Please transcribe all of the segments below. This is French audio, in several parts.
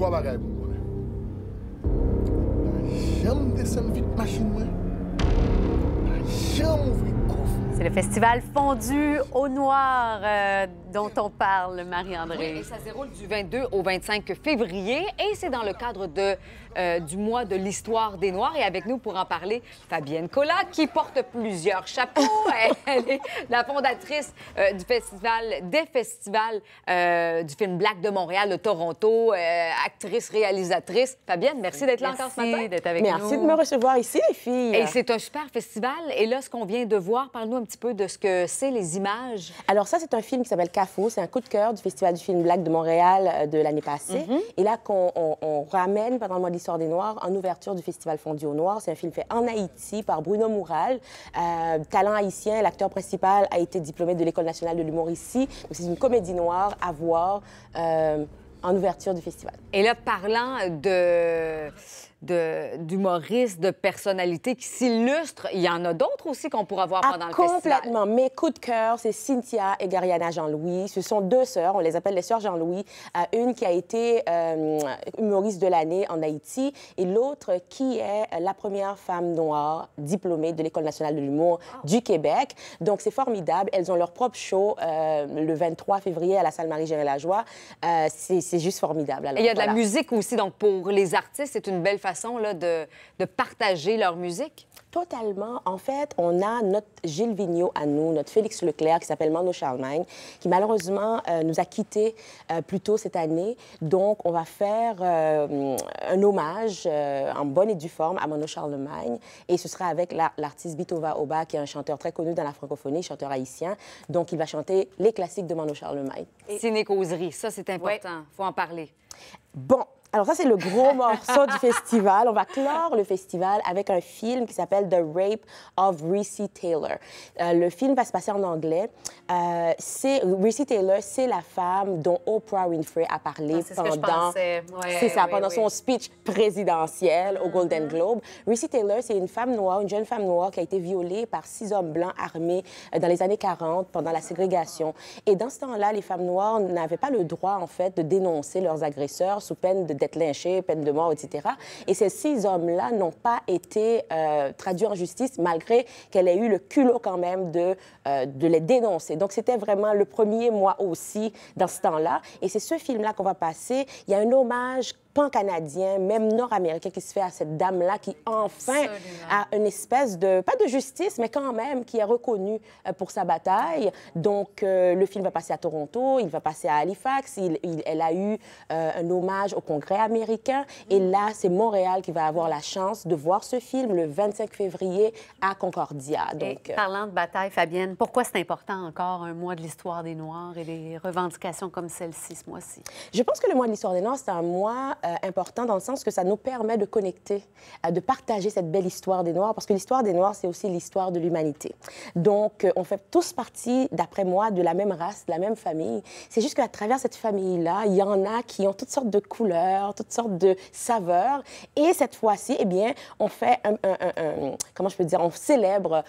trois bagages pour moi. J'aime descendre vite machine, moi. J'aime ouvrir coffre. C'est le festival Fondu au Noir dont on parle, Marie-André. Oui, et ça se déroule du 22 au 25 février et c'est dans le cadre du mois de l'histoire des Noirs. Et avec nous pour en parler, Fabienne Collat, qui porte plusieurs chapeaux. Elle est la fondatrice du festival, des festivals du film Black de Montréal, de Toronto, actrice, réalisatrice. Fabienne, merci d'être là encore ce matin. Merci d'être avec nous. Merci de me recevoir ici, les filles. Et c'est un super festival. Et là, ce qu'on vient de voir, parle-nous un petit peu de ce que c'est, les images. Alors ça, c'est un film qui s'appelle CAFO. C'est un coup de cœur du Festival du film Black de Montréal de l'année passée. Et là, qu'on ramène pendant le mois de l'histoire des Noirs en ouverture du Festival Fondu au Noir. C'est un film fait en Haïti par Bruno Moural. Talent haïtien, l'acteur principal a été diplômé de l'École nationale de l'humour ici. Donc c'est une comédie noire à voir en ouverture du festival. Et là, parlant d'humoristes, de personnalités qui s'illustrent, il y en a d'autres aussi qu'on pourra voir pendant le festival. Complètement. Mes coups de cœur, c'est Cynthia et Gariana Jean-Louis. Ce sont deux sœurs, on les appelle les sœurs Jean-Louis. Une qui a été humoriste de l'année en Haïti et l'autre qui est la première femme noire diplômée de l'École nationale de l'humour du Québec. Donc, c'est formidable. Elles ont leur propre show le 23 février à la salle Marie-Gérin-Lajoie. C'est juste formidable. Alors, et il y a de la musique aussi, donc pour les artistes, c'est une belle façon là, de partager leur musique. Totalement. En fait, on a notre Gilles Vigneault à nous, notre Félix Leclerc qui s'appelle Mano Charlemagne, qui malheureusement nous a quittés plus tôt cette année. Donc, on va faire un hommage en bonne et due forme à Mano Charlemagne. Et ce sera avec l'artiste Bitova Oba, qui est un chanteur très connu dans la francophonie, chanteur haïtien. Donc, il va chanter les classiques de Mano Charlemagne. Ciné-causerie, ça, c'est important. Il faut en parler. Bon. Alors ça, c'est le gros morceau du festival. On va clore le festival avec un film qui s'appelle The Rape of Recy Taylor. Le film va se passer en anglais. Recy Taylor, c'est la femme dont Oprah Winfrey a parlé pendant son speech présidentiel au Golden Globe. Recy Taylor, c'est une femme noire, une jeune femme noire qui a été violée par 6 hommes blancs armés dans les années 40 pendant la ségrégation. Et dans ce temps-là, les femmes noires n'avaient pas le droit, en fait, de dénoncer leurs agresseurs sous peine d'être lynchés, peine de mort, etc. Et ces 6 hommes-là n'ont pas été traduits en justice, malgré qu'elle ait eu le culot quand même de les dénoncer. Donc, c'était vraiment le premier mois aussi dans ce temps-là. Et c'est ce film-là qu'on va passer. Il y a un hommage pan-canadien, même nord-américain, qui se fait à cette dame-là qui, enfin, a une espèce de, pas de justice, mais quand même, qui est reconnue pour sa bataille. Donc, le film va passer à Toronto, il va passer à Halifax, elle a eu un hommage au Congrès américain. Et là, c'est Montréal qui va avoir la chance de voir ce film le 25 février à Concordia. Donc, et parlant de bataille, Fabienne, pourquoi c'est important encore un mois de l'histoire des Noirs et des revendications comme celle-ci, ce mois-ci? Je pense que le mois de l'histoire des Noirs, c'est un mois important dans le sens que ça nous permet de connecter, de partager cette belle histoire des Noirs, parce que l'histoire des Noirs, c'est aussi l'histoire de l'humanité. Donc, on fait tous partie, d'après moi, de la même race, de la même famille. C'est juste qu'à travers cette famille-là, il y en a qui ont toutes sortes de couleurs, toutes sortes de saveurs. Et cette fois-ci, eh bien, on fait comment je peux dire, on célèbre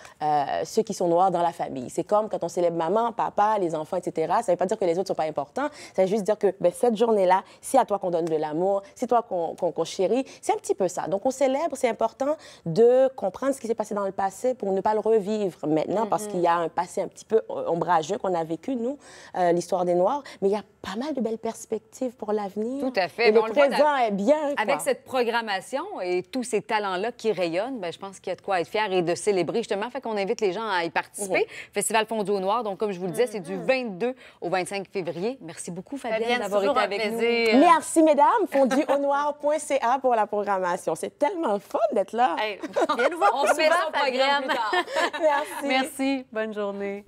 ceux qui sont noirs dans la famille. C'est comme quand on célèbre maman, papa, les enfants, etc. Ça ne veut pas dire que les autres ne sont pas importants. Ça veut juste dire que cette journée-là, c'est à toi qu'on donne de l'amour, c'est toi qu'on chérit. C'est un petit peu ça. Donc, on célèbre. C'est important de comprendre ce qui s'est passé dans le passé pour ne pas le revivre maintenant, parce qu'il y a un passé un petit peu ombrageux qu'on a vécu, nous, l'histoire des Noirs. Mais il y a pas mal de belles perspectives pour l'avenir. Tout à fait. Et le présent est bien. Avec cette programmation et tous ces talents-là qui rayonnent, bien, je pense qu'il y a de quoi être fier et de célébrer, justement. Fait qu'on invite les gens à y participer. Festival Fondu au Noir. Donc, comme je vous le disais, c'est du 22 au 25 février. Merci beaucoup, Fabienne, d'avoir été avec nous. Merci, mesdames. fonduaunoir.ca pour la programmation. C'est tellement fun d'être là. Hey, viens nous voir on fait son programme plus tard. Merci. Merci. Bonne journée.